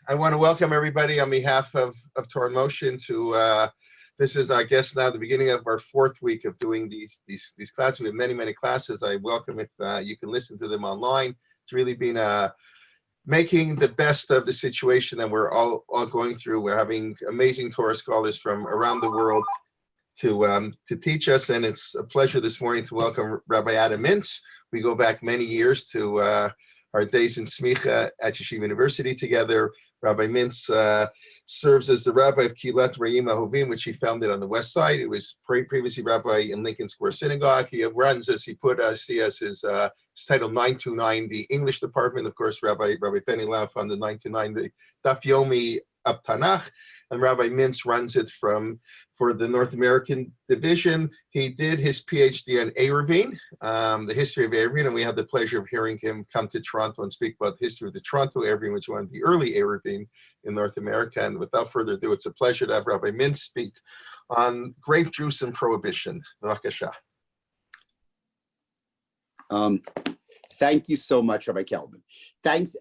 I want to welcome everybody on behalf of Torah in Motion to this is, I guess, now the beginning of our fourth week of doing these classes. We have many classes. I welcome if you can listen to them online. It's really been making the best of the situation that we're all going through. We're having amazing Torah scholars from around the world to teach us, and it's a pleasure this morning to welcome Rabbi Adam Mintz. We go back many years to our days in Smicha at Yeshiva University together. Rabbi Mintz serves as the rabbi of Kilat Re'im Ahovim, which he founded on the west side. He was previously rabbi in Lincoln Square Synagogue. He runs, as he put us, his title 929, the English department. Of course, Rabbi Penny Lau founded 929, the Daf Yomi of Tanakh, and Rabbi Mintz runs it for the North American division. He did his PhD on Eruvin, the history of Eruvin, and we had the pleasure of hearing him come to Toronto and speak about the history of the Toronto Eruvin, which was one of the early Eruvin in North America. And without further ado, it's a pleasure to have Rabbi Mintz speak on grape juice and prohibition. B'vakasha. Thank you so much, Rabbi Kelvin. Thanks.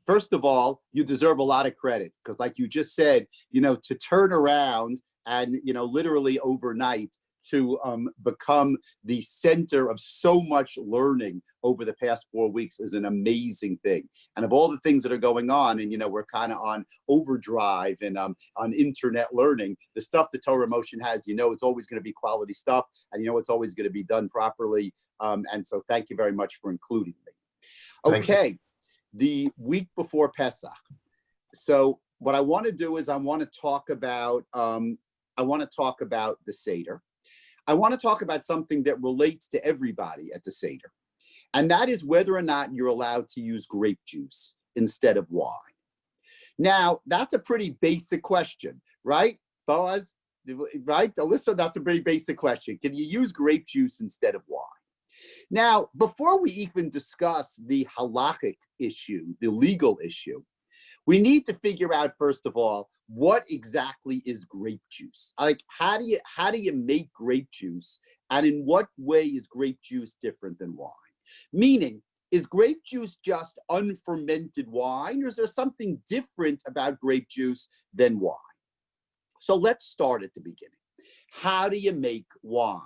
First of all, you deserve a lot of credit because, like you just said, to turn around and, literally overnight to become the center of so much learning over the past 4 weeks is an amazing thing. And of all the things that are going on, and, we're kind of on overdrive and on internet learning, the stuff that Torah in Motion has, it's always going to be quality stuff, and, it's always going to be done properly. And so thank you very much for including me. Okay. The week before Pesach. So what I want to do is I want to talk about the Seder. I want to talk about something that relates to everybody at the Seder, and that is whether or not you're allowed to use grape juice instead of wine. Now, that's a pretty basic question, right, Boaz? Right, Alyssa, that's a pretty basic question. Can you use grape juice instead of wine? Now, before we even discuss the halakhic issue, the legal issue, we need to figure out, first of all, what exactly is grape juice? Like, how do you make grape juice, and in what way is grape juice different than wine? Meaning, is grape juice just unfermented wine, or is there something different about grape juice than wine? So let's start at the beginning. How do you make wine?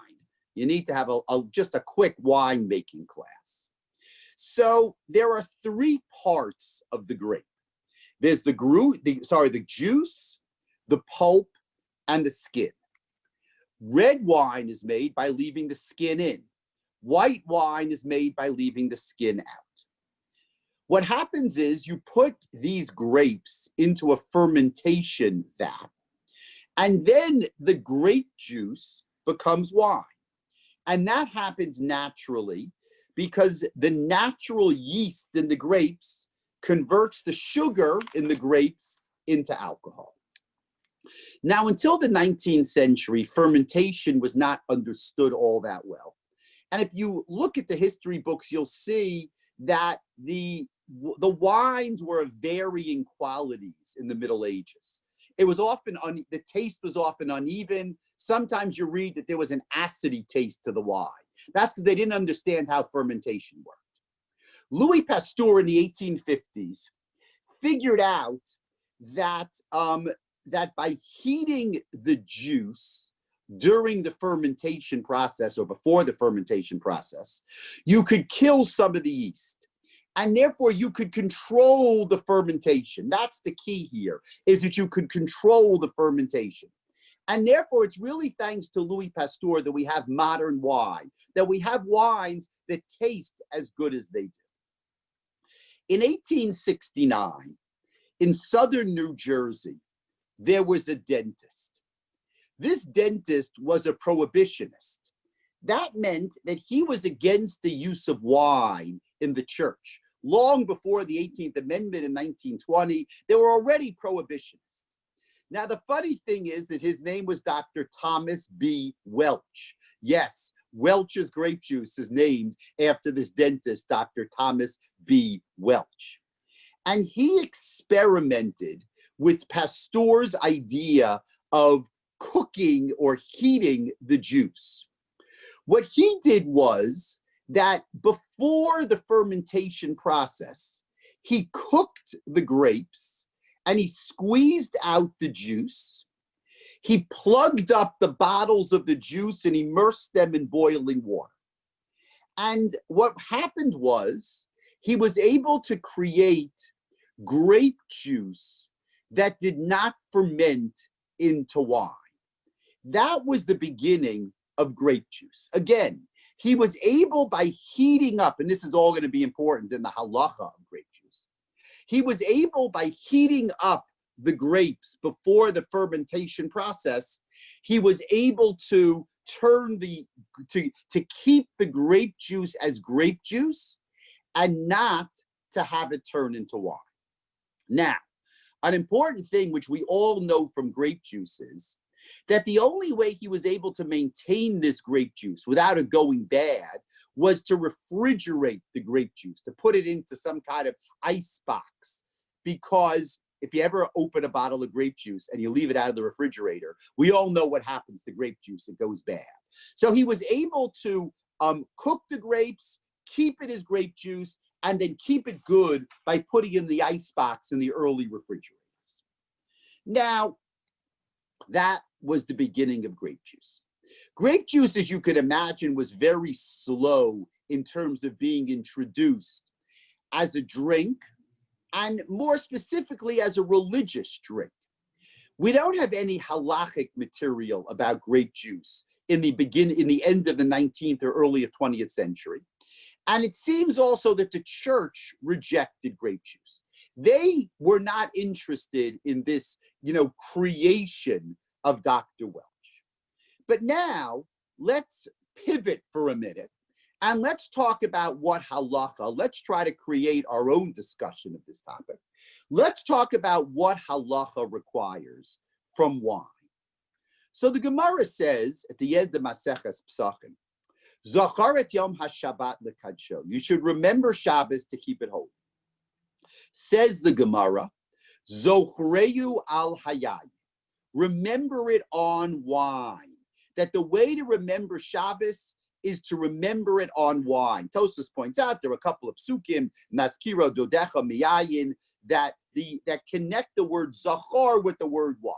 You need to have just a quick wine making class. So there are three parts of the grape. There's the juice, the pulp, and the skin. Red wine is made by leaving the skin in. White wine is made by leaving the skin out. What happens is you put these grapes into a fermentation vat, and then the grape juice becomes wine. And that happens naturally because the natural yeast in the grapes converts the sugar in the grapes into alcohol. Now, until the 19th century, fermentation was not understood all that well. And if you look at the history books, you'll see that the wines were of varying qualities in the Middle Ages. It was often, the taste was often uneven. Sometimes you read that there was an acidy taste to the wine. That's because they didn't understand how fermentation worked. Louis Pasteur in the 1850s figured out that, that by heating the juice during the fermentation process or before the fermentation process, you could kill some of the yeast. And therefore, you could control the fermentation. That's the key here, is that you could control the fermentation. And therefore, it's really thanks to Louis Pasteur that we have modern wine, that we have wines that taste as good as they do. In 1869, in southern New Jersey, there was a dentist. This dentist was a prohibitionist. That meant that he was against the use of wine in the church. Long before the 18th Amendment in 1920, there were already prohibitionists. Now, the funny thing is that his name was Dr. Thomas B. Welch. Yes, Welch's grape juice is named after this dentist, Dr. Thomas B. Welch. And he experimented with Pasteur's idea of cooking or heating the juice. What he did was that before the fermentation process, He cooked the grapes and he squeezed out the juice. He plugged up the bottles of the juice and immersed them in boiling water. And what happened was he was able to create grape juice that did not ferment into wine. That was the beginning of grape juice. Again, he was able, by heating up, and this is all going to be important in the halacha of grape juice, he was able, by heating up the grapes before the fermentation process, he was able to to keep the grape juice as grape juice and not to have it turn into wine. Now, an important thing which we all know from grape juice is that the only way he was able to maintain this grape juice without it going bad was to refrigerate the grape juice, to put it into some kind of ice box. Because if you ever open a bottle of grape juice and you leave it out of the refrigerator, we all know what happens to grape juice. It goes bad. So he was able to cook the grapes, keep it as grape juice, and then keep it good by putting in the ice box in the early refrigerators. Now, that was the beginning of grape juice. Grape juice, as you could imagine, was very slow in terms of being introduced as a drink, and more specifically as a religious drink. We don't have any halachic material about grape juice in the end of the 19th or early 20th century. And it seems also that the church rejected grape juice. They were not interested in this, creation of Dr. Welch. But now let's pivot for a minute and let's talk about what halacha. Let's try to create our own discussion of this topic. Let's talk about what halacha requires from wine. So the Gemara says at the end of Maseches Pesachim, Zachar et Yom HaShabbat lekadsho. You should remember Shabbos to keep it holy. Says the Gemara, Zochreu al hayay. Remember it on wine. That the way to remember Shabbos is to remember it on wine. Tosfos points out there are a couple of psukim, Naskiro Dodecha Miyayin, that connect the word Zachar with the word wine.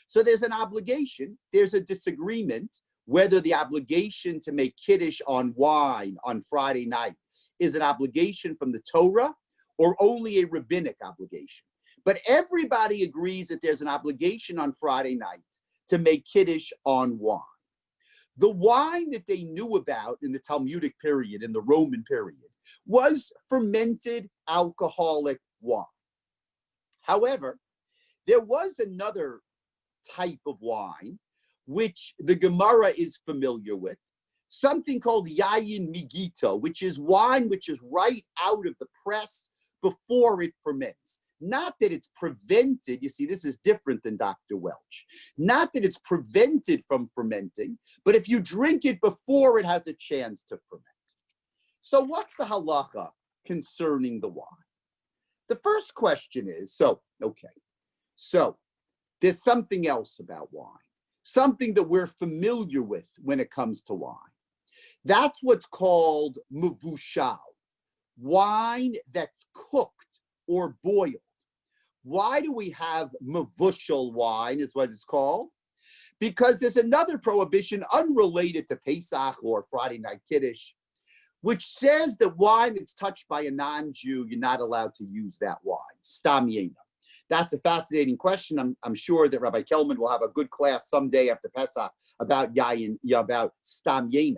So there's an obligation, there's a disagreement whether the obligation to make kiddush on wine on Friday night is an obligation from the Torah or only a rabbinic obligation. But everybody agrees that there's an obligation on Friday night to make kiddush on wine. The wine that they knew about in the Talmudic period, in the Roman period, was fermented alcoholic wine. However, there was another type of wine which the Gemara is familiar with, something called yayin migito, which is wine which is right out of the press before it ferments. Not that it's prevented, you see, this is different than Dr. Welch. Not that it's prevented from fermenting, but if you drink it before it has a chance to ferment. So what's the halacha concerning the wine? The first question is, so there's something else about wine, something that we're familiar with when it comes to wine. That's what's called mevushal, wine that's cooked or boiled. Why do we have mevushal wine is what it's called? Because there's another prohibition unrelated to Pesach or Friday night Kiddush, which says that wine that's touched by a non-Jew, you're not allowed to use that wine, stam yena. That's a fascinating question. I'm sure that Rabbi Kelman will have a good class someday after Pesach about yayin, about stam yena.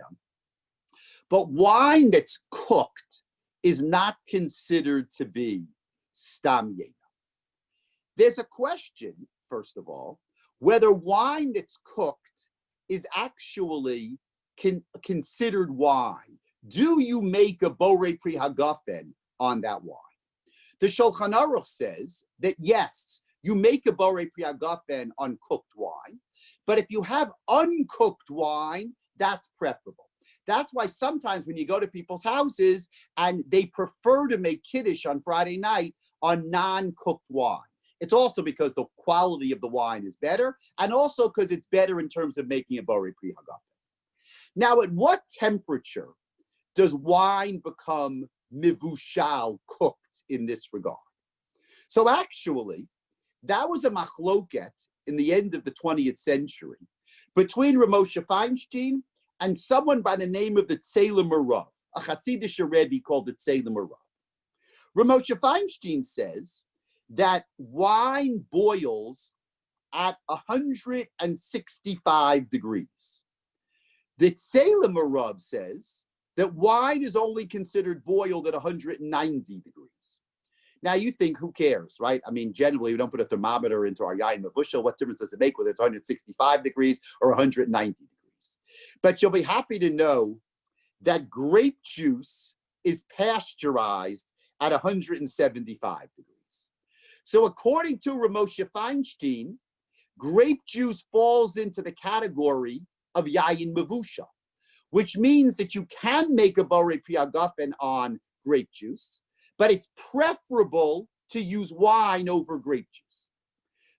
But wine that's cooked is not considered to be stam yena. There's a question, first of all, whether wine that's cooked is actually considered wine. Do you make a borei pri hagafen on that wine? The Shulchan Aruch says that yes, you make a borei pri hagafen on cooked wine, but if you have uncooked wine, that's preferable. That's why sometimes when you go to people's houses and they prefer to make kiddush on Friday night on non-cooked wine. It's also because the quality of the wine is better, and also because it's better in terms of making a borei pri hagafen. Now, at what temperature does wine become mivushal, cooked, in this regard. So actually, that was a machloket in the end of the 20th century between Ramosha Feinstein and someone by the name of the Tzelem Rav, a Hasidic Rebbe called the Tzelem Rav. Ramosha Feinstein says that wine boils at 165 degrees. The Tzelem Rav says that wine is only considered boiled at 190 degrees. Now you think, who cares, right? I mean, generally we don't put a thermometer into our yayin mavushal. What difference does it make whether it's 165 degrees or 190 degrees? But you'll be happy to know that grape juice is pasteurized at 175 degrees. So according to Ramosha Feinstein, grape juice falls into the category of yayin mavusha, which means that you can make a borei pri hagafen on grape juice, but it's preferable to use wine over grape juice.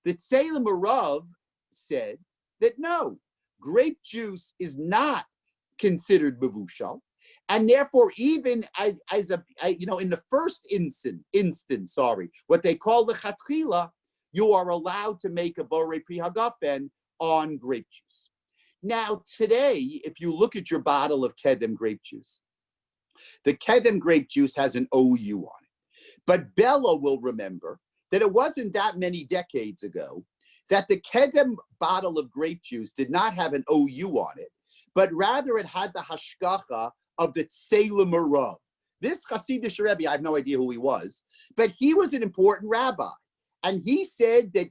The Tzelem Rav said that no, grape juice is not considered mavushal, and therefore even as in the first instance, what they call the chatchila, you are allowed to make a borei pri hagafen on grape juice. Now today, if you look at your bottle of Kedem grape juice, the Kedem grape juice has an OU on it. But Bella will remember that it wasn't that many decades ago that the Kedem bottle of grape juice did not have an OU on it, but rather it had the hashgacha of the Tzelem Rav. This Hasidic Rebbe, I have no idea who he was, but he was an important rabbi. And he said that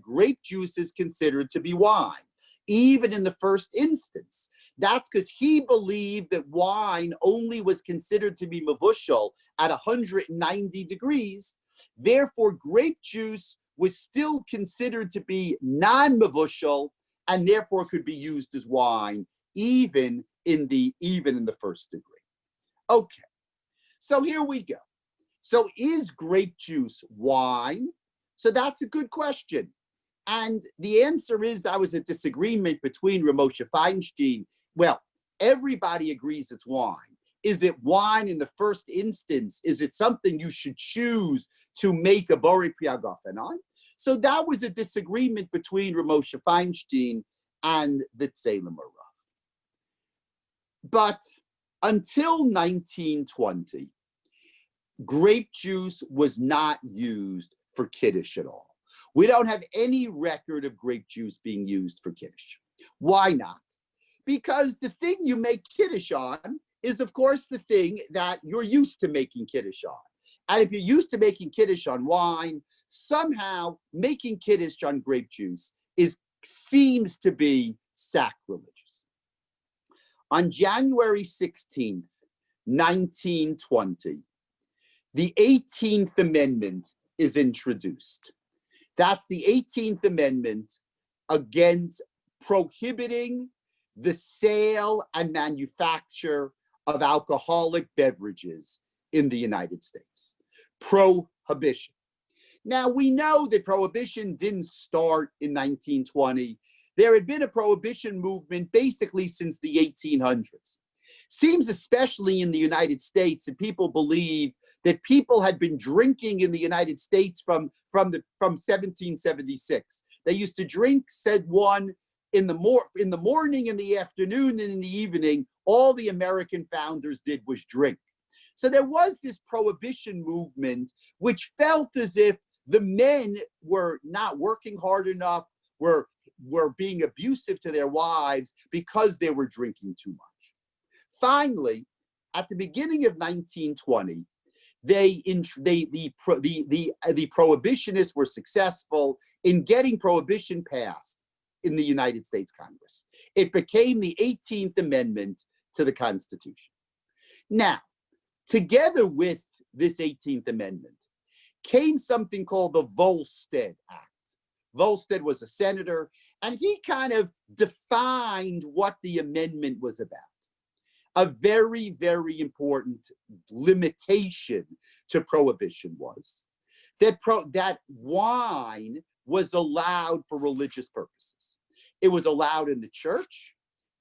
grape juice is considered to be wine, even in the first instance. That's because he believed that wine only was considered to be mavushal at 190 degrees. Therefore, grape juice was still considered to be non-mavushal and therefore could be used as wine, even in the first degree. Okay, so here we go. So is grape juice wine? So that's a good question. And the answer is that was a disagreement between Ramosha Feinstein. Well, everybody agrees it's wine. Is it wine in the first instance? Is it something you should choose to make a borei pri hagafen on? So that was a disagreement between Ramosha Feinstein and the Tzelem Rav. But until 1920, grape juice was not used for Kiddush at all. We don't have any record of grape juice being used for Kiddush. Why not? Because the thing you make Kiddush on is, of course, the thing that you're used to making Kiddush on. And if you're used to making Kiddush on wine, somehow making Kiddush on grape juice seems to be sacrilegious. On January 16th, 1920, the 18th Amendment is introduced. That's the 18th Amendment against prohibiting the sale and manufacture of alcoholic beverages in the United States. Prohibition. Now, we know that prohibition didn't start in 1920. There had been a prohibition movement basically since the 1800s. Seems especially in the United States that people believe that people had been drinking in the United States from 1776. They used to drink, said one, in the morning, in the afternoon, and in the evening. All the American founders did was drink. So there was this prohibition movement, which felt as if the men were not working hard enough, were being abusive to their wives because they were drinking too much. Finally, at the beginning of 1920, the prohibitionists were successful in getting prohibition passed in the United States Congress. It became the 18th Amendment to the Constitution. Now, together with this 18th Amendment came something called the Volstead Act. Volstead was a senator, and he kind of defined what the amendment was about. A very, very important limitation to prohibition was that wine was allowed for religious purposes. It was allowed in the church,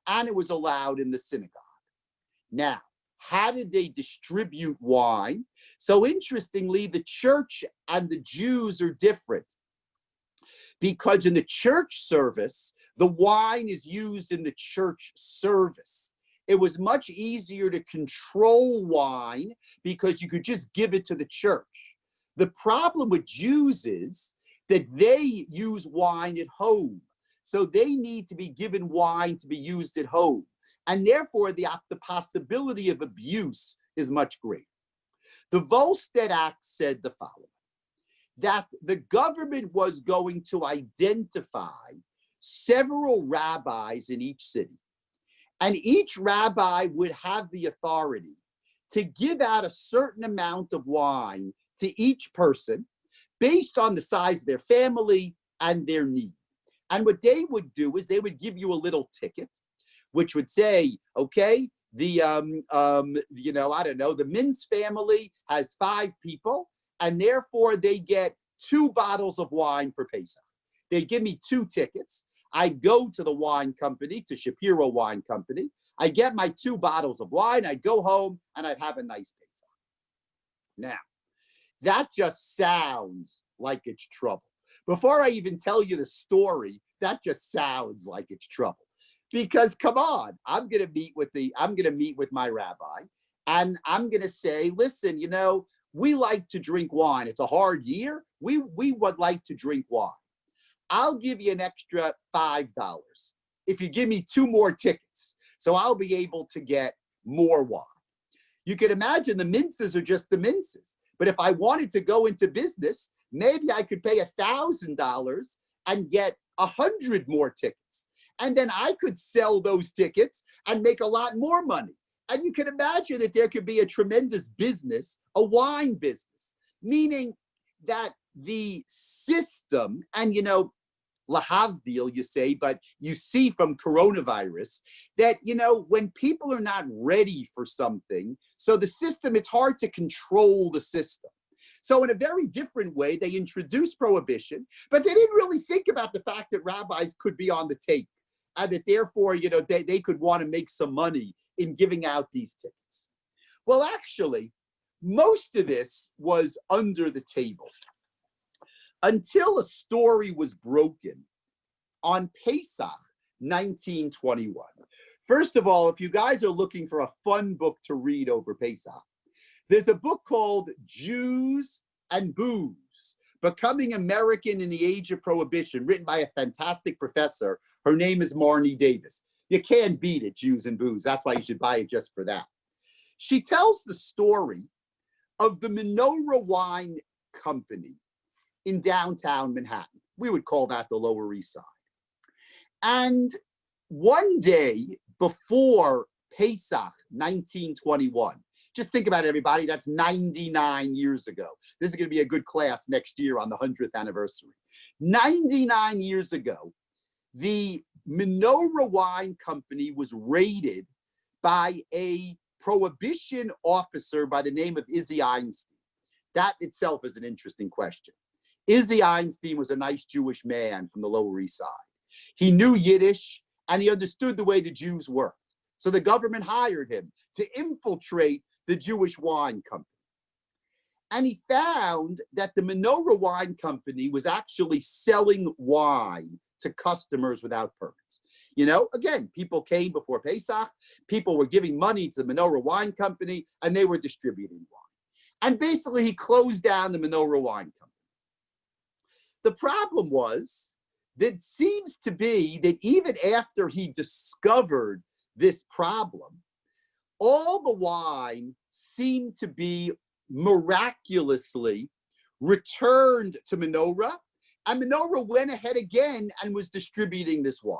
and it was allowed in the synagogue. Now, How did they distribute wine? So interestingly, the church and the Jews are different, because in the church service, the wine is used in the church service. It was much easier to control wine because you could just give it to the church. The problem with Jews is that they use wine at home. So they need to be given wine to be used at home. And therefore, the possibility of abuse is much greater. The Volstead Act said the following, that the government was going to identify several rabbis in each city. And each rabbi would have the authority to give out a certain amount of wine to each person based on the size of their family and their need. And what they would do is they would give you a little ticket, which would say, okay, the, I don't know, the Mintz family has 5 people, and therefore they get 2 bottles of wine for Pesach. They give me 2 tickets. I go to the wine company, to Shapiro Wine Company. I get my 2 bottles of wine. I go home and I have a nice Pesach. Now, that just sounds like it's trouble. Before I even tell you the story, that just sounds like it's trouble. Because come on, I'm gonna meet with my rabbi, and I'm gonna say, listen, we like to drink wine. It's a hard year. We would like to drink wine. I'll give you an extra $5 if you give me 2 more tickets. So I'll be able to get more wine. You can imagine the Mintzes are just the Mintzes. But if I wanted to go into business, maybe I could pay $1,000 and get 100 more tickets. And then I could sell those tickets and make a lot more money. And you can imagine that there could be a tremendous business, a wine business, meaning that the system, and lahavdil, you say, but you see from coronavirus that, when people are not ready for something, so the system, it's hard to control the system. So in a very different way, they introduced prohibition, but they didn't really think about the fact that rabbis could be on the take, and that therefore, they could want to make some money in giving out these tickets. Well, actually, most of this was under the table until a story was broken on Pesach 1921. First of all, if you guys are looking for a fun book to read over Pesach, there's a book called Jews and Booze, Becoming American in the Age of Prohibition, written by a fantastic professor. Her name is Marnie Davis. You can't beat it, Jews and Booze. That's why you should buy it just for that. She tells the story of the Menorah Wine Company in downtown Manhattan. We would call that the Lower East Side. And one day before Pesach 1921, just think about it, everybody, that's 99 years ago. This is going to be a good class next year on the 100th anniversary. 99 years ago, the Menorah Wine Company was raided by a prohibition officer by the name of Izzy Einstein. That itself is an interesting question. Izzy Einstein was a nice Jewish man from the Lower East Side. He knew Yiddish and he understood the way the Jews worked. So the government hired him to infiltrate the Jewish wine company. And he found that the Menorah Wine Company was actually selling wine to customers without permits. Again, people came before Pesach, people were giving money to the Menorah Wine Company, and they were distributing wine. And basically, he closed down the Menorah Wine Company. The problem was that it seems to be that even after he discovered this problem, all the wine seemed to be miraculously returned to Menorah, and Menorah went ahead again and was distributing this wine,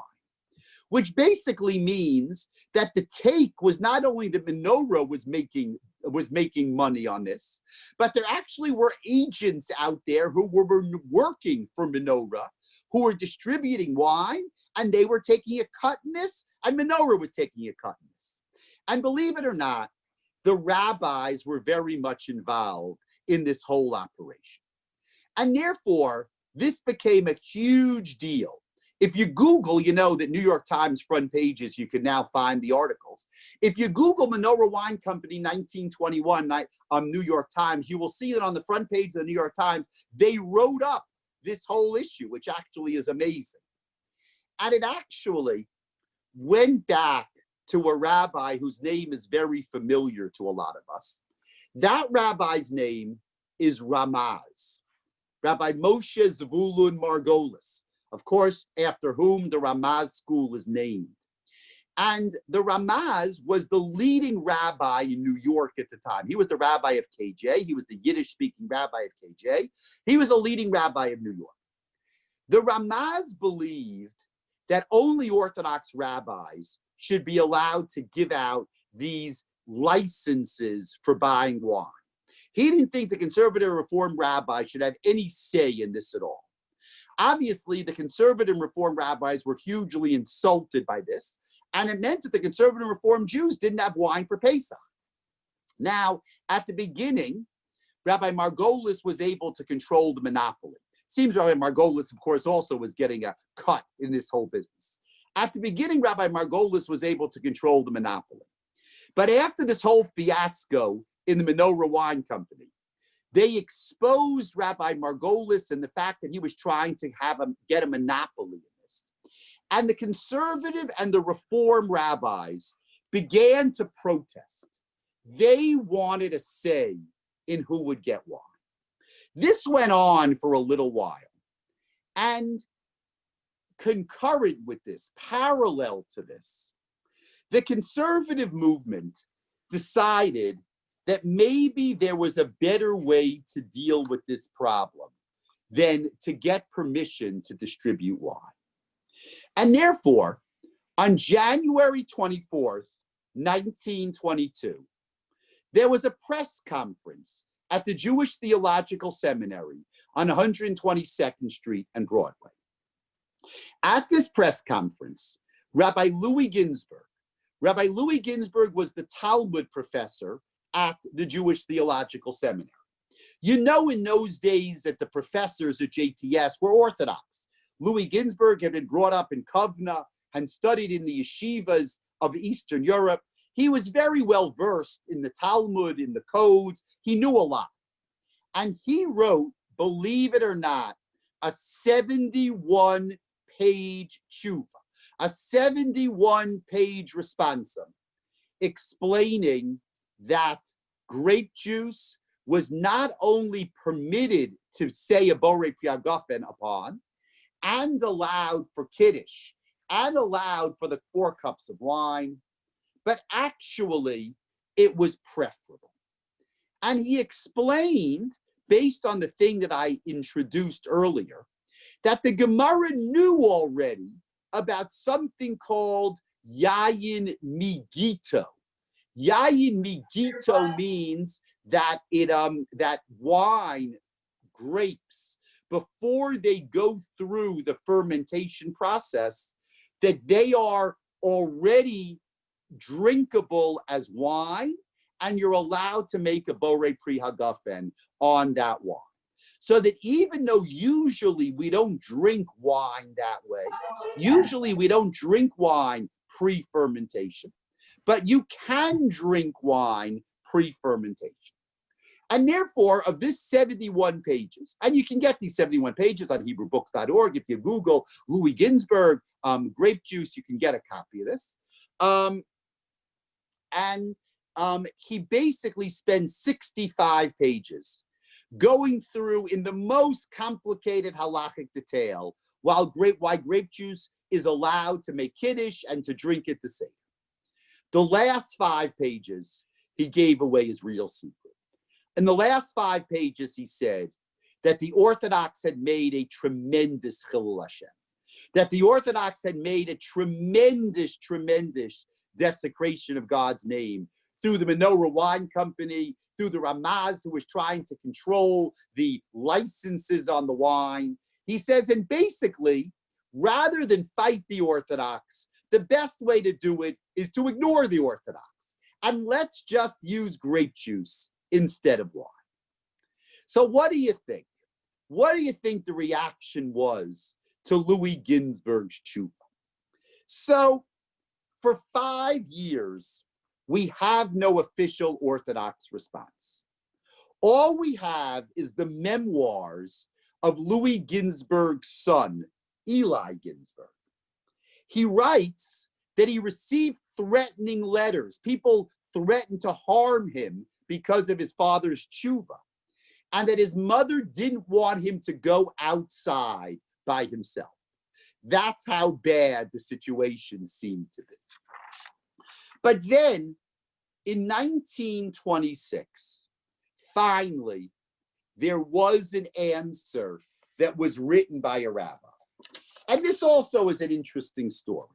which basically means that the take was not only that Menorah was making money on this, but there actually were agents out there who were working for Menorah, who were distributing wine, and they were taking a cut in this, and Menorah was taking a cut in this. And believe it or not, the rabbis were very much involved in this whole operation. And therefore, this became a huge deal If you Google, you know that New York Times front pages, you can now find the articles. If you Google Menorah Wine Company 1921 New York Times, you will see that on the front page of the New York Times, they wrote up this whole issue, which actually is amazing. And it actually went back to a rabbi whose name is very familiar to a lot of us. That rabbi's name is Ramaz, Rabbi Moshe Zvulun Margolis, of course, after whom the Ramaz school is named. And the Ramaz was the leading rabbi in New York at the time. He was the rabbi of KJ. He was the Yiddish-speaking rabbi of KJ. He was a leading rabbi of New York. The Ramaz believed that only Orthodox rabbis should be allowed to give out these licenses for buying wine. He didn't think the conservative Reform rabbi should have any say in this at all. Obviously, the conservative Reform rabbis were hugely insulted by this, and it meant that the conservative Reform Jews didn't have wine for Pesach. Now, at the beginning, Rabbi Margolis was able to control the monopoly. Seems Rabbi Margolis, of course, also was getting a cut in this whole business. At the beginning, Rabbi Margolis was able to control the monopoly. But after this whole fiasco in the Menorah Wine Company, they exposed Rabbi Margolis and the fact that he was trying to get a monopoly in this. And the conservative and the Reform rabbis began to protest. They wanted a say in who would get wine. This went on for a little while. And concurrent with this, parallel to this, the conservative movement decided that maybe there was a better way to deal with this problem than to get permission to distribute wine. And therefore, on January 24th, 1922, there was a press conference at the Jewish Theological Seminary on 122nd Street and Broadway. At this press conference, Rabbi Louis Ginsburg was the Talmud professor at the Jewish Theological Seminary. You know, in those days that the professors at JTS were Orthodox. Louis Ginsburg had been brought up in Kovna and studied in the yeshivas of Eastern Europe. He was very well versed in the Talmud, in the codes. He knew a lot. And he wrote, believe it or not, a 71-page tshuva, a 71-page responsum explaining that grape juice was not only permitted to say a borei pri hagafen upon, and allowed for kiddush, and allowed for the 4 cups of wine, but actually it was preferable. And he explained, based on the thing that I introduced earlier, that the Gemara knew already about something called yayin migito. Yayin migito means that that wine, grapes, before they go through the fermentation process, that they are already drinkable as wine, and you're allowed to make a borei pri hagafen on that wine. So that even though usually we don't drink wine that way, usually we don't drink wine pre-fermentation, but you can drink wine pre-fermentation. And therefore, of this 71 pages, and you can get these 71 pages on HebrewBooks.org. If you Google Louis Ginsburg, grape juice, you can get a copy of this. He basically spends 65 pages going through in the most complicated halachic detail why grape juice is allowed to make kiddush and to drink it the same. The last 5 pages, he gave away his real secret. In the last 5 pages, he said that the Orthodox had made a tremendous chilul Hashem, that the Orthodox had made a tremendous, tremendous desecration of God's name through the Menorah Wine Company, through the Ramaz who was trying to control the licenses on the wine. He says, and basically, rather than fight the Orthodox, the best way to do it is to ignore the Orthodox. And let's just use grape juice instead of wine. So what do you think? What do you think the reaction was to Louis Ginsburg's tshuva. So for 5 years, we have no official Orthodox response. All we have is the memoirs of Louis Ginsburg's son, Eli Ginsburg. He writes that he received threatening letters. People threatened to harm him because of his father's tshuva, and that his mother didn't want him to go outside by himself. That's how bad the situation seemed to be. But then, in 1926, finally, there was an answer that was written by a rabbi. And this also is an interesting story.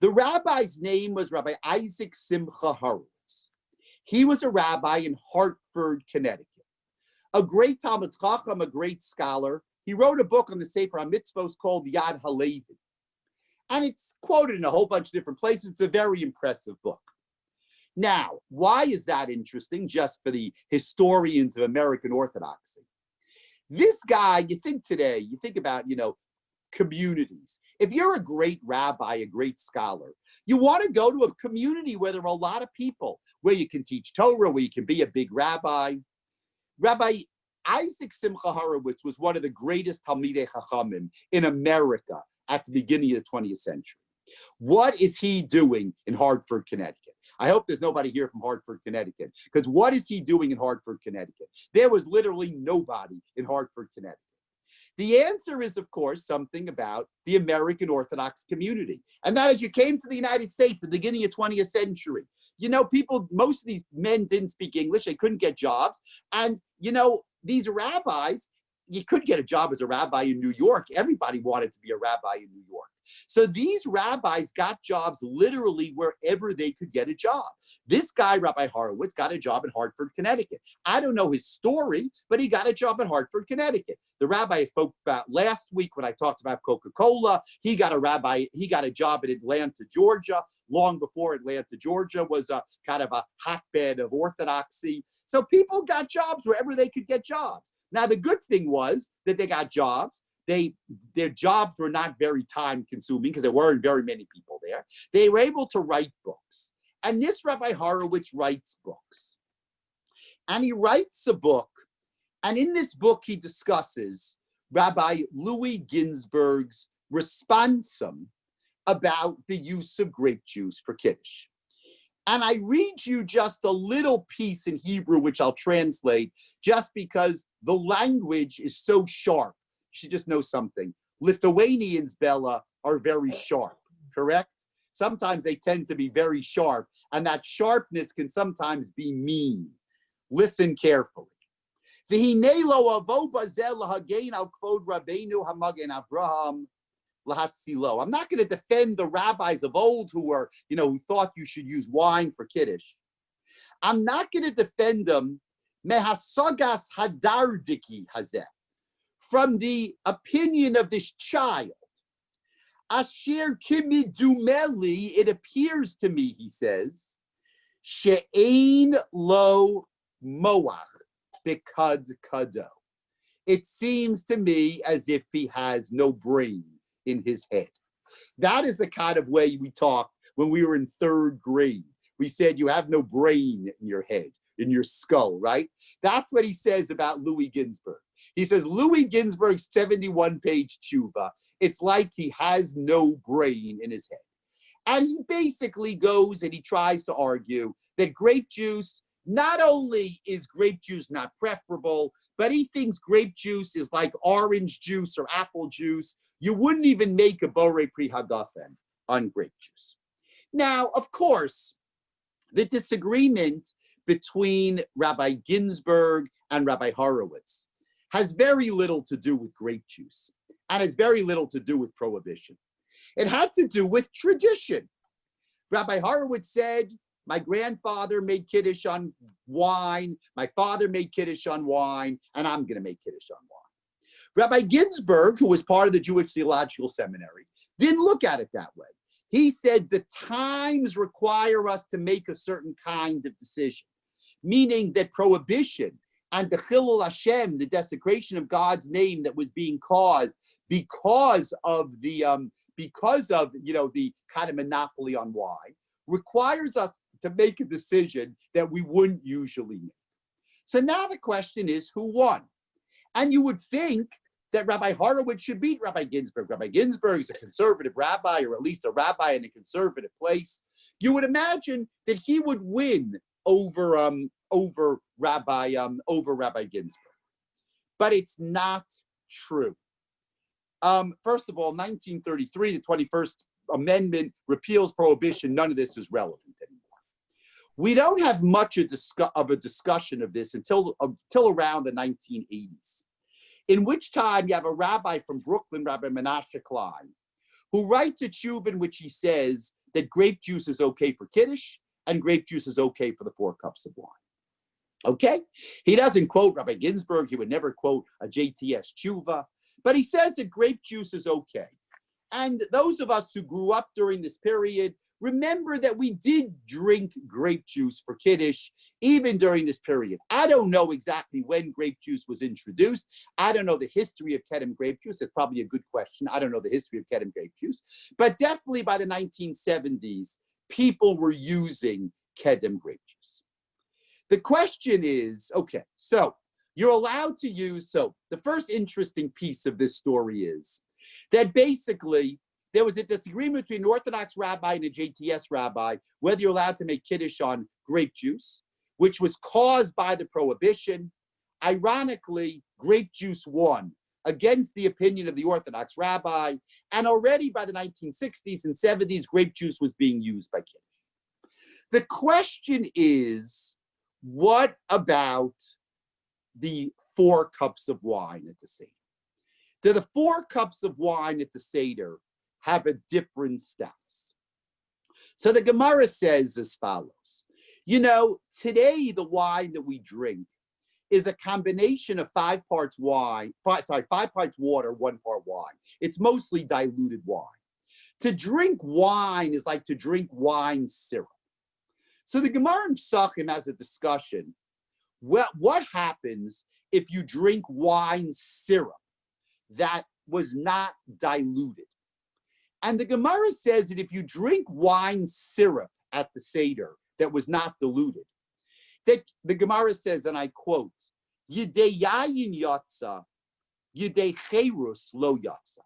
The rabbi's name was Rabbi Isaac Simcha Horowitz. He was a rabbi in Hartford, Connecticut. A great Talmud Chacham, a great scholar. He wrote a book on the Sefer HaMitzvos called Yad HaLevi. And it's quoted in a whole bunch of different places. It's a very impressive book. Now, why is that interesting? Just for the historians of American Orthodoxy. This guy, you think today, you think about, communities. If you're a great rabbi, a great scholar, you want to go to a community where there are a lot of people, where you can teach Torah, where you can be a big rabbi. Rabbi Isaac Simcha Horowitz was one of the greatest Talmidei Chachamim in America at the beginning of the 20th century. What is he doing in Hartford, Connecticut? I hope there's nobody here from Hartford, Connecticut, because what is he doing in Hartford, Connecticut? There was literally nobody in Hartford, Connecticut. The answer is, of course, something about the American Orthodox community. And that as you came to the United States at the beginning of the 20th century, most of these men didn't speak English. They couldn't get jobs. And, these rabbis, you could get a job as a rabbi in New York. Everybody wanted to be a rabbi in New York. So these rabbis got jobs literally wherever they could get a job. This guy, Rabbi Horowitz, got a job in Hartford, Connecticut. I don't know his story, but he got a job in Hartford, Connecticut. The rabbi I spoke about last week when I talked about Coca-Cola, he got a job in Atlanta, Georgia, long before Atlanta, Georgia was a kind of a hotbed of orthodoxy. So people got jobs wherever they could get jobs. Now, the good thing was that they got jobs. Their jobs were not very time consuming because there weren't very many people there. They were able to write books. And this Rabbi Horowitz writes books. And he writes a book. And in this book, he discusses Rabbi Louis Ginsburg's responsum about the use of grape juice for Kiddush. And I read you just a little piece in Hebrew, which I'll translate, just because the language is so sharp. You should just know something. Lithuanians, Bella, are very sharp, correct? Sometimes they tend to be very sharp, and that sharpness can sometimes be mean. Listen carefully. I'm not going to defend the rabbis of old who thought you should use wine for Kiddush. I'm not going to defend them mehasagas hadardiki hazeh, from the opinion of this child. Asher kimidumeli, it appears to me, he says, she'ein lo moach bikad kado. It seems to me as if he has no brain in his head. That is the kind of way we talked when we were in third grade. We said you have no brain in your head, in your skull, right? That's what he says about Louis Ginsburg. He says Louis Ginsburg's 71-page tshuva, it's like he has no brain in his head. And he basically goes and he tries to argue that grape juice, not only is grape juice not preferable, but he thinks grape juice is like orange juice or apple juice. You wouldn't even make a borei pri hagafen on grape juice. Now, of course, the disagreement between Rabbi Ginsburg and Rabbi Horowitz has very little to do with grape juice and has very little to do with prohibition. It had to do with tradition. Rabbi Horowitz said, my grandfather made Kiddush on wine, my father made Kiddush on wine, and I'm going to make Kiddush on wine. Rabbi Ginsburg, who was part of the Jewish Theological Seminary, didn't look at it that way. He said the times require us to make a certain kind of decision, meaning that prohibition and the Chilul Hashem, the desecration of God's name that was being caused because of the the kind of monopoly on wine, requires us to make a decision that we wouldn't usually make. So now the question is, who won? And you would think that Rabbi Horowitz should beat Rabbi Ginsburg. Rabbi Ginsburg is a conservative rabbi, or at least a rabbi in a conservative place. You would imagine that he would win over Rabbi Ginsburg. But it's not true. First of all, 1933, the 21st Amendment repeals prohibition. None of this is relevant anymore. We don't have much of a discussion of this until around the 1980s, in which time you have a rabbi from Brooklyn, Rabbi Menashe Klein, who writes a tshuva in which he says that grape juice is okay for Kiddush and grape juice is okay for the 4 cups of wine. Okay? He doesn't quote Rabbi Ginsburg. He would never quote a JTS tshuva, but he says that grape juice is okay. And those of us who grew up during this period remember that we did drink grape juice for Kiddush even during this period. I don't know exactly when grape juice was introduced. I don't know the history of Kedem grape juice. That's probably a good question. I don't know the history of Kedem grape juice. But definitely by the 1970s, people were using Kedem grape juice. The question is, okay, so you're allowed to use, so the first interesting piece of this story is that basically there was a disagreement between an Orthodox rabbi and a JTS rabbi whether you're allowed to make Kiddush on grape juice, which was caused by the prohibition. Ironically, grape juice won against the opinion of the Orthodox rabbi, and already by the 1960s and 70s, grape juice was being used by Kiddush. The question is, what about the 4 cups of wine at the Seder? Do the 4 cups of wine at the Seder have a different status? So the Gemara says as follows. Today the wine that we drink is a combination of 5 parts wine, 5 parts water, 1 part wine. It's mostly diluted wine. To drink wine is like to drink wine syrup. So the Gemara in Psachim has a discussion. What happens if you drink wine syrup that was not diluted? And the Gemara says that if you drink wine syrup at the Seder that was not diluted, that the Gemara says, and I quote, Yidei yayin yatsa, yidei cherus lo yatsa.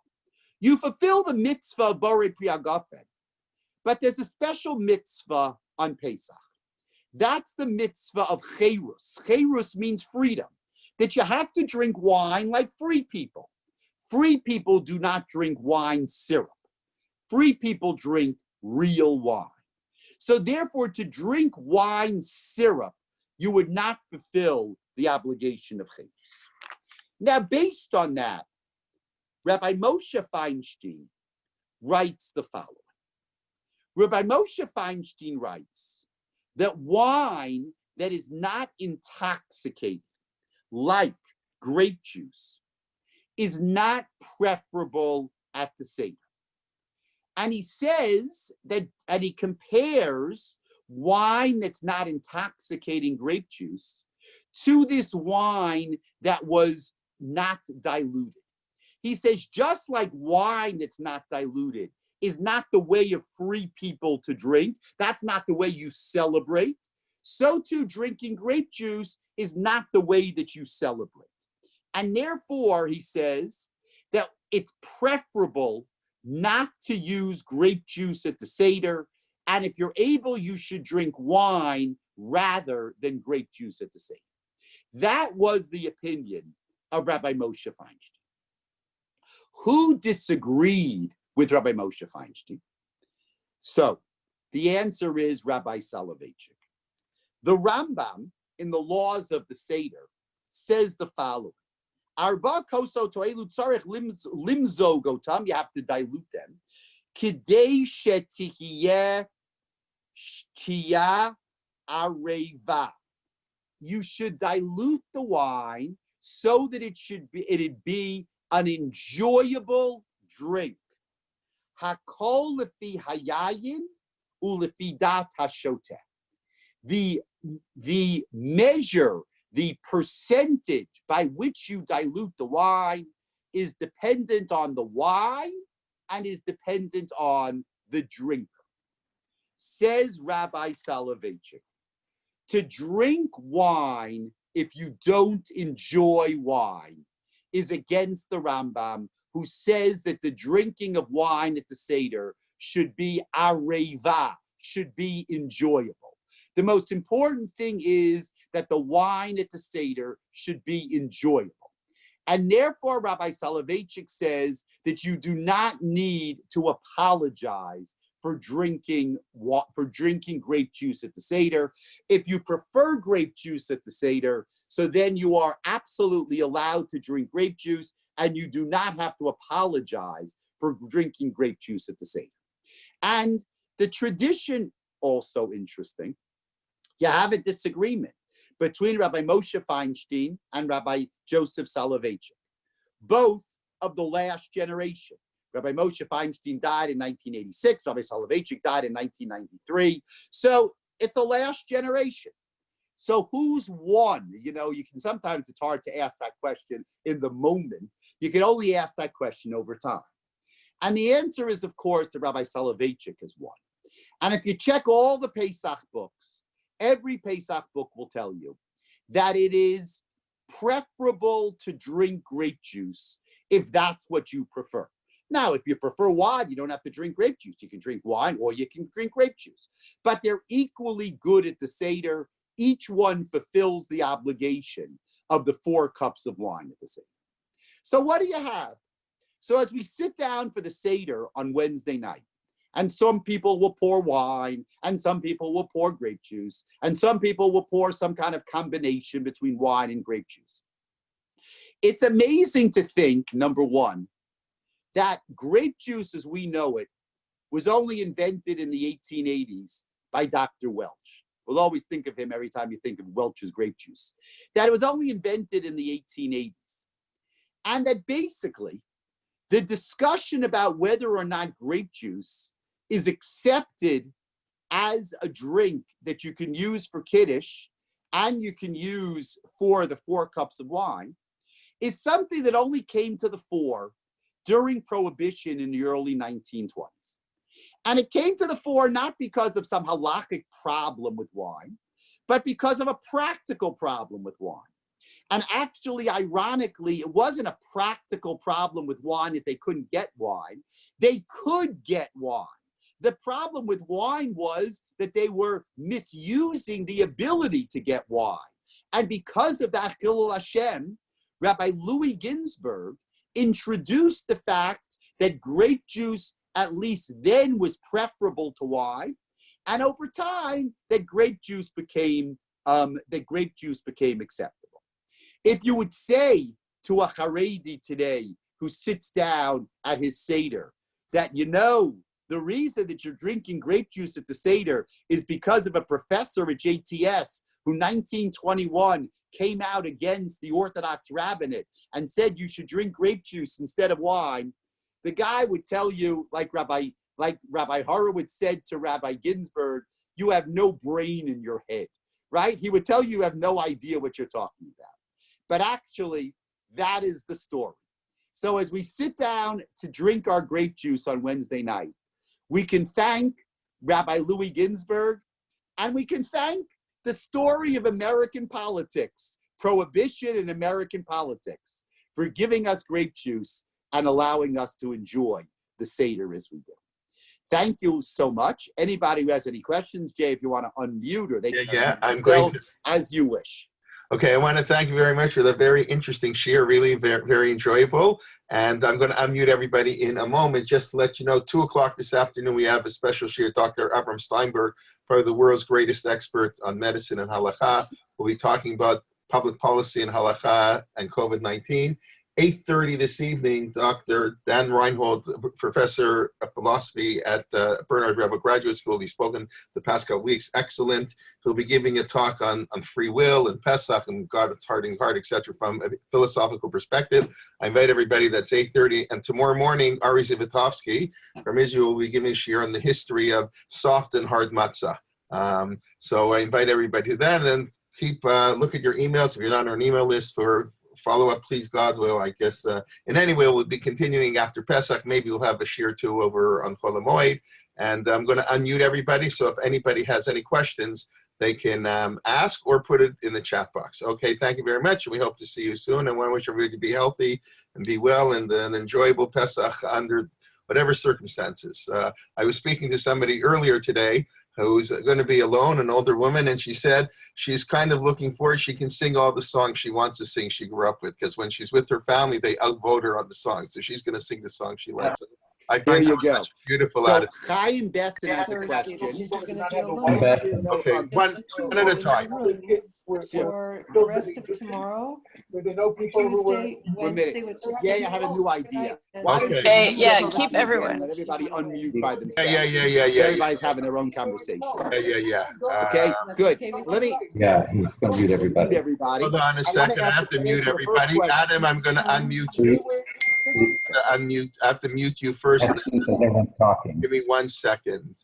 You fulfill the mitzvah of Borei Pri Hagafen, but there's a special mitzvah on Pesach. That's the mitzvah of cherus. Cherus means freedom, that you have to drink wine like free people. Free people do not drink wine syrup. Free people drink real wine. So therefore, to drink wine syrup, you would not fulfill the obligation of cherus. Now, based on that, Rabbi Moshe Feinstein writes the following. Rabbi Moshe Feinstein writes that wine that is not intoxicating, like grape juice, is not preferable at the Seder. And he says that, and he compares wine that's not intoxicating grape juice to this wine that was not diluted. He says, just like wine that's not diluted is not the way of free people to drink, that's not the way you celebrate, so too drinking grape juice is not the way that you celebrate. And therefore, he says that it's preferable not to use grape juice at the Seder, and if you're able, you should drink wine rather than grape juice at the Seder. That was the opinion of Rabbi Moshe Feinstein. Who disagreed with Rabbi Moshe Feinstein? So the answer is Rabbi Soloveitchik. The Rambam in the laws of the Seder says the following. Arba koso toelu tzarech limzo gotam, you have to dilute them. Kidei shetihiyeh shtia areva. You should dilute the wine so that it'd be an enjoyable drink. Hakol lefi hayayin ulefi dat hashoteh. The measure The percentage by which you dilute the wine is dependent on the wine and is dependent on the drinker. Says Rabbi Soloveitchik, to drink wine if you don't enjoy wine is against the Rambam, who says that the drinking of wine at the Seder should be areva, should be enjoyable. The most important thing is that the wine at the Seder should be enjoyable. And therefore, Rabbi Soloveitchik says that you do not need to apologize for drinking grape juice at the Seder. If you prefer grape juice at the Seder, so then you are absolutely allowed to drink grape juice, and you do not have to apologize for drinking grape juice at the Seder. And the tradition, also interesting, you have a disagreement between Rabbi Moshe Feinstein and Rabbi Joseph Soloveitchik, both of the last generation. Rabbi Moshe Feinstein died in 1986. Rabbi Soloveitchik died in 1993. So it's a last generation. So who's won? You know, you can sometimes, it's hard to ask that question in the moment. You can only ask that question over time. And the answer is, of course, that Rabbi Soloveitchik has won. And if you check all the Pesach books, every Pesach book will tell you that it is preferable to drink grape juice if that's what you prefer. Now, if you prefer wine, you don't have to drink grape juice. You can drink wine or you can drink grape juice. But they're equally good at the Seder. Each one fulfills the obligation of the 4 cups of wine at the Seder. So what do you have? So as we sit down for the Seder on Wednesday night, and some people will pour wine, and some people will pour grape juice, and some people will pour some kind of combination between wine and grape juice. It's amazing to think, number one, that grape juice as we know it was only invented in the 1880s by Dr. Welch. We'll always think of him every time you think of Welch's grape juice. That it was only invented in the 1880s. And that basically the discussion about whether or not grape juice is accepted as a drink that you can use for Kiddush and you can use for the 4 cups of wine is something that only came to the fore during Prohibition in the early 1920s. And it came to the fore not because of some halakhic problem with wine, but because of a practical problem with wine. And actually, ironically, it wasn't a practical problem with wine that they couldn't get wine. They could get wine. The problem with wine was that they were misusing the ability to get wine. And because of that, Chilul Hashem, Rabbi Louis Ginsburg introduced the fact that grape juice, at least then, was preferable to wine. And over time, that grape juice became acceptable. If you would say to a Haredi today who sits down at his Seder that, you know, the reason that you're drinking grape juice at the Seder is because of a professor at JTS who 1921 came out against the Orthodox rabbinate and said you should drink grape juice instead of wine, the guy would tell you, like Rabbi Horowitz said to Rabbi Ginsburg, you have no brain in your head, right? He would tell you have no idea what you're talking about. But actually, that is the story. So as we sit down to drink our grape juice on Wednesday night, we can thank Rabbi Louis Ginsburg, and we can thank the story of American politics, Prohibition in American politics, for giving us grape juice and allowing us to enjoy the Seder as we do. Thank you so much. Anybody who has any questions, Jay, if you want to unmute, or they can I'm going to, as you wish. Okay, I want to thank you very much for that very interesting share, really very, very enjoyable. And I'm going to unmute everybody in a moment. Just to let you know, 2 o'clock this afternoon, we have a special share. Dr. Avram Steinberg, probably the world's greatest expert on medicine and halakha. We'll be talking about public policy and halakha and COVID-19. 8:30 this evening, Dr. Dan Reinhold, professor of philosophy at Bernard Rebbe Graduate School. He's spoken the past couple weeks. Excellent. He'll be giving a talk on free will and Pesach and God's heart and heart, etc., from a philosophical perspective. I invite everybody. That's 8:30. And tomorrow morning, Ari Zivatovsky from Israel will be giving a share on the history of soft and hard matzah. So I invite everybody to that. And then keep look at your emails. If you're not on an email list for follow-up, please God will, I guess. And anyway, we'll be continuing after Pesach. Maybe we'll have a shir two over on Chol HaMoed. And I'm going to unmute everybody. So if anybody has any questions, they can ask or put it in the chat box. Okay, thank you very much. And we hope to see you soon. And we wish everybody to be healthy and be well and an enjoyable Pesach under whatever circumstances. I was speaking to somebody earlier today who's going to be alone, an older woman, and she said she's kind of looking forward. She can sing all the songs she wants to sing she grew up with, because when she's with her family, they outvote her on the songs. So she's going to sing the song she likes. I There find you that go. such a beautiful So attitude. Chaim Besson has a question. Okay, one at a time. For the rest of tomorrow, Tuesday, Wednesday, which is. Yeah, I have a new idea. Okay. Yeah, keep everyone. Let everybody unmute by themselves. Yeah. Everybody's having their own conversation. Yeah. Okay, good. Let me Yeah, he's going to mute everybody. everybody. Hold on a second. I have to mute everybody. Adam, I'm going to unmute you. I have to mute you first. Everyone's talking. Give me 1 second.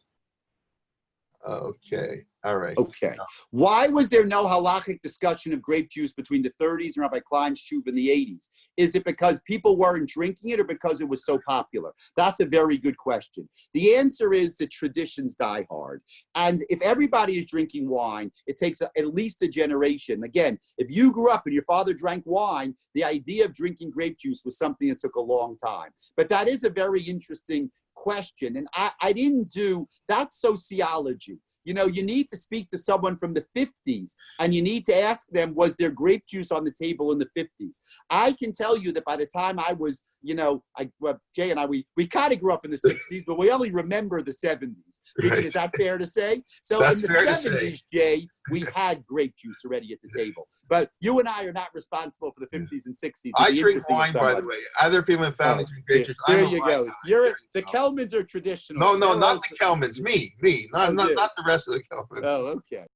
Okay. All right. Okay. Why was there no halachic discussion of grape juice between the 30s and Rabbi Klein's shuv in the 80s? Is it because people weren't drinking it or because it was so popular? That's a very good question. The answer is that traditions die hard. And if everybody is drinking wine, it takes at least a generation. Again, if you grew up and your father drank wine, the idea of drinking grape juice was something that took a long time. But that is a very interesting question. And I didn't do, that's sociology. You know, you need to speak to someone from the 50s and you need to ask them, was there grape juice on the table in the 50s? I can tell you that by the time I was, you know, Jay and I, we kind of grew up in the 60s, but we only remember the 70s. Right. Is that fair to say? So That's in the fair to 70s, say. Jay, we had grape juice already at the table. But you and I are not responsible for the 50s and 60s. I drink wine, by the way. Other people in family drink grape juice. There you go. The Kelmans are traditional. No, not the Kelmans. Me. Not the rest of the Kelmans. Oh, okay.